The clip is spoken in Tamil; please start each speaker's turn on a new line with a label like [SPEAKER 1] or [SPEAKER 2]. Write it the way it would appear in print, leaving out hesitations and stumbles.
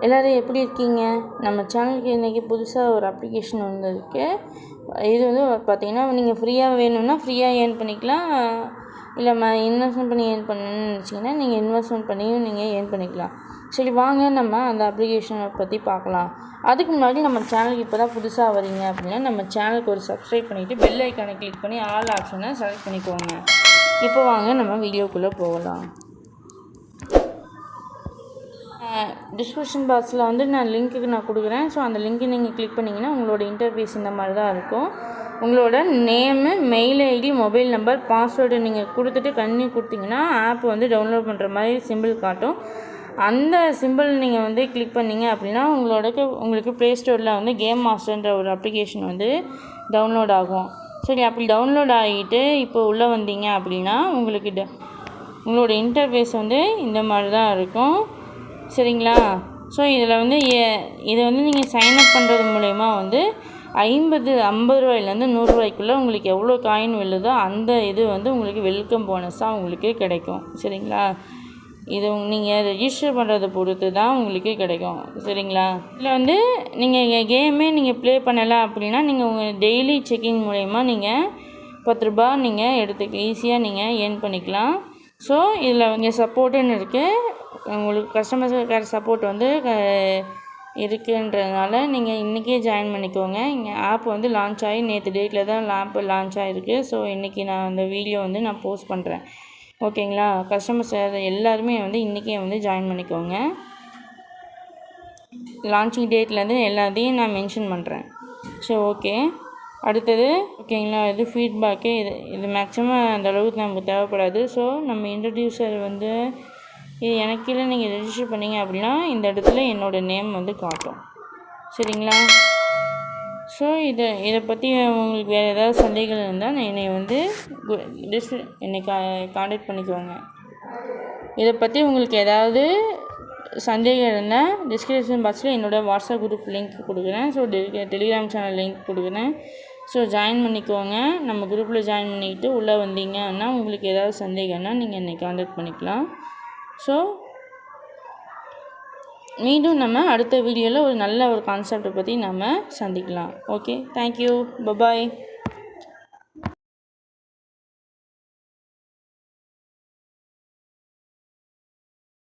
[SPEAKER 1] எல்லோரும் எப்படி இருக்கீங்க? நம்ம சேனலுக்கு இன்றைக்கி புதுசாக ஒரு அப்ளிகேஷன் வந்திருக்கு. இது வந்து பார்த்திங்கன்னா நீங்கள் ஃப்ரீயாக வேணும்னா ஃப்ரீயாக ஏர்ன் பண்ணிக்கலாம். இல்லை இன்வெஸ்ட்மெண்ட் பண்ணி ஏர்ன் பண்ணணும்னு நினச்சிங்கன்னா நீங்கள் இன்வெஸ்ட்மெண்ட் பண்ணியும் நீங்கள் ஏர்ன் பண்ணிக்கலாம். சரி வாங்க நம்ம அந்த அப்ளிகேஷனை பற்றி பார்க்கலாம். அதுக்கு முன்னாடி நம்ம சேனலுக்கு இப்போ தான் புதுசாக வரீங்க அப்படின்னா நம்ம சேனலுக்கு ஒரு சப்ஸ்கிரைப் பண்ணிவிட்டு பெல் ஐக்கானை கிளிக் பண்ணி ஆல் ஆப்ஷனை செலக்ட் பண்ணிக்கோங்க. இப்போ வாங்க நம்ம வீடியோக்குள்ளே போகலாம். டிஸ்கிரிப்ஷன் பாக்ஸில் வந்து நான் லிங்க்குக்கு நான் கொடுக்குறேன். ஸோ அந்த லிங்க்கை நீங்கள் கிளிக் பண்ணிங்கன்னா உங்களோட இன்டர்ஃபேஸ் இந்த மாதிரி தான் இருக்கும். உங்களோட name, mail ID, mobile number, password நீங்கள் கொடுத்துட்டு கண்டினியூ கொடுத்தீங்கன்னா ஆப் வந்து டவுன்லோட் பண்ணுற மாதிரி சிம்பிள் காட்டும். அந்த சிம்பிள் நீங்கள் வந்து கிளிக் பண்ணிங்க அப்படின்னா உங்களுக்கு ப்ளே ஸ்டோரில் வந்து கேம் மாஸ்டர்ன்ற ஒரு அப்ளிகேஷன் வந்து டவுன்லோட் ஆகும். சரி, அப்படி டவுன்லோட் ஆகிட்டு இப்போ உள்ளே வந்தீங்க அப்படின்னா உங்களோட இன்டர்ஃபேஸ் வந்து இந்த மாதிரி தான் இருக்கும். சரிங்களா? ஸோ இதில் வந்து இதை வந்து நீங்கள் சைன்அப் பண்ணுறது மூலயமா வந்து 50 ரூபாயிலேருந்து 100 ரூபாய்க்குள்ளே உங்களுக்கு எவ்வளோ காயின் விழுதோ அந்த இது வந்து உங்களுக்கு வெல்கம் போனஸாக உங்களுக்கு கிடைக்கும். சரிங்களா? இது நீங்கள் ரெஜிஸ்டர் பண்ணுறதை பொறுத்து தான் உங்களுக்கு கிடைக்கும். சரிங்களா? இதில் வந்து நீங்கள் கேமே நீங்கள் ப்ளே பண்ணலை அப்படின்னா நீங்கள் உங்கள் டெய்லி செக்கிங் மூலயமா நீங்கள் 10 ரூபா நீங்கள் ஈஸியாக நீங்கள் ஏர்ன் பண்ணிக்கலாம். ஸோ இதில் இங்கே சப்போர்ட்டுன்னு இருக்குது. உங்களுக்கு கஸ்டமர் கேர் சப்போர்ட் வந்து இருக்குன்றதுனால நீங்கள் இன்றைக்கே ஜாயின் பண்ணிக்கோங்க. இங்கே ஆப் வந்து லான்ச் ஆகி நேற்று டேட்டில் தான் ஆப் லான்ச் ஆகிருக்கு. ஸோ இன்றைக்கி நான் அந்த வீடியோ வந்து நான் போஸ்ட் பண்ணுறேன். ஓகேங்களா? கஸ்டமர் கேர் எல்லாருமே வந்து இன்றைக்கே வந்து ஜாயின் பண்ணிக்கோங்க. லான்ச்சிங் டேட்லேருந்து எல்லாத்தையும் நான் மென்ஷன் பண்ணுறேன். சரி, ஓகே. அடுத்தது ஓகேங்களா, இது ஃபீட்பேக்கு. இது மேக்ஸிமம் அந்த அளவுக்கு நமக்கு தேவைப்படாது. ஸோ நம்ம இன்ட்ரடியூசர் வந்து இது எனக்கு கீழே நீங்கள் ரெஜிஸ்டர் பண்ணிங்க அப்படின்னா இந்த இடத்துல என்னோடய நேம் வந்து காட்டும். சரிங்களா? ஸோ இதை பற்றி உங்களுக்கு வேறு ஏதாவது சந்தேகங்கள் இருந்தால் என்னை வந்து என்னை காண்டாக்ட் பண்ணிக்குவாங்க. இதை பற்றி உங்களுக்கு ஏதாவது சந்தேகம் இருந்தால் டிஸ்கிரிப்ஷன் பாக்ஸில் என்னோடய வாட்ஸ்அப் குரூப் லிங்க் கொடுக்குறேன். ஸோ டெலிகிராம் சேனல் லிங்க் கொடுக்குறேன். ஸோ ஜாயின் பண்ணிக்கோங்க. நம்ம குரூப்பில் ஜாயின் பண்ணிக்கிட்டு உள்ளே வந்தீங்கன்னா உங்களுக்கு ஏதாவது சந்தேகம்னா நீங்கள் என்னை காண்டாக்ட் பண்ணிக்கலாம். ஸோ மீண்டும் நம்ம அடுத்த வீடியோவில் ஒரு நல்ல ஒரு கான்செப்டை பற்றி நம்ம சந்திக்கலாம். Okay, thank you, bye bye.